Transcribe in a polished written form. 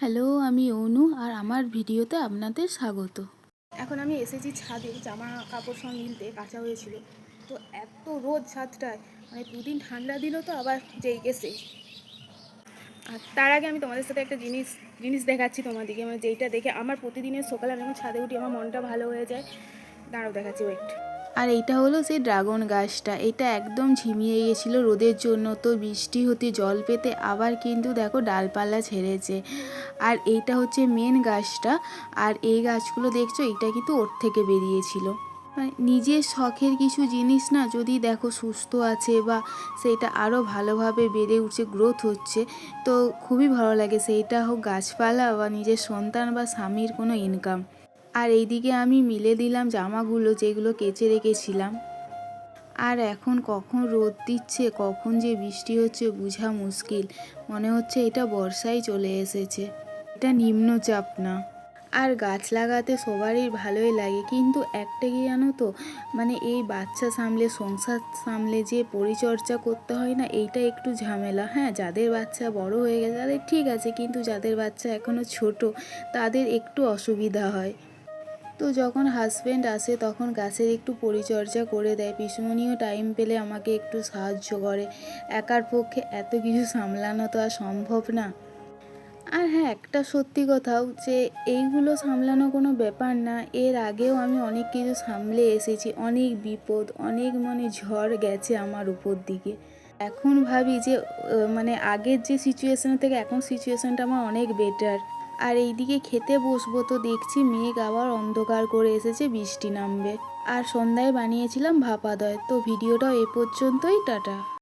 Hello, আমি অনু আর আমার ভিডিওতে আপনাদের স্বাগত। এখন আমি এসেছি ছাদে জামা কাপড় সব মিলতে কাঁচা হয়েছিল। তো এত রোদ ছাদটায়, মানে দুদিন ঠান্ডা দিল তো আবার যেই গেছে। আর তার আগে আমি তোমাদের সাথে একটা জিনিস দেখাচ্ছি তোমাদেরকে, মানে যেইটা দেখে আমার প্রতিদিনের সকালে যখন ছাদে উঠি আমার মনটা ভালো হয়ে যায়। দাঁড়াও দেখাচ্ছি, ওয়েট। আর এইটা হলো সেই ড্রাগন গাছটা। এটা একদম ঝিমিয়ে গিয়েছিল রোদের জন্য, তো বৃষ্টি হতে জল পেতে আবার কিন্তু দেখো ডালপালা ছেড়েছে। আর এইটা হচ্ছে মেন গাছটা। আর এই গাছগুলো দেখছো, এটা কিন্তু ওর থেকে বেরিয়েছিল। মানে নিজের শখের কিছু জিনিস না যদি দেখো সুস্থ আছে বা সেইটা আরও ভালোভাবে বেড়ে উঠছে, গ্রোথ হচ্ছে, তো খুবই ভালো লাগে। সেইটা হোক গাছপালা বা নিজের সন্তান বা স্বামীর কোনো ইনকাম। আর এইদিকে আমি মিলে দিলাম জামাগুলো যেগুলো কেচে রেখেছিলাম। আর এখন কখন রোদ দিচ্ছে কখন যে বৃষ্টি হচ্ছে বোঝা মুশকিল। মনে হচ্ছে এটা বর্ষায় চলে এসেছে। এটা নিম্নচাপ না। আর গাছ লাগাতে সবারই ভালোই লাগে, কিন্তু একটা কি জানো তো, মানে এই বাচ্চা সামলে সংসার সামলে যে পরিচর্যা করতে হয় না, এইটা একটু ঝামেলা। হ্যাঁ, যাদের বাচ্চা বড় হয়ে গেছে তাদের ঠিক আছে, কিন্তু যাদের বাচ্চা এখনও ছোট তাদের একটু অসুবিধা হয়। তো যখন হাজব্যান্ড আসে তখন গাছের একটু পরিচর্যা করে দেয়, পিসুমনিও টাইম পেলে আমাকে একটু সাহায্য করে। একার পক্ষে এত কিছু সামলানো তো আর সম্ভব না। আর হ্যাঁ, একটা সত্যি কথাও যে এইগুলো সামলানো কোনো ব্যাপার না। এর আগেও আমি অনেক কিছু সামলে এসেছি, অনেক বিপদ, অনেক মানে ঝড় গেছে আমার উপর দিকে। এখন ভাবি যে মানে আগের যে সিচুয়েশন থেকে এখন সিচুয়েশনটা আমার অনেক বেটার। আর এইদিকে খেতে বসবো তো দেখছি মেঘ আবার অন্ধকার করে এসেছে, বৃষ্টি নামবে। আর সন্ধ্যায় বানিয়েছিলাম ভাপা দই। তো ভিডিওটাও এ পর্যন্তই, টাটা।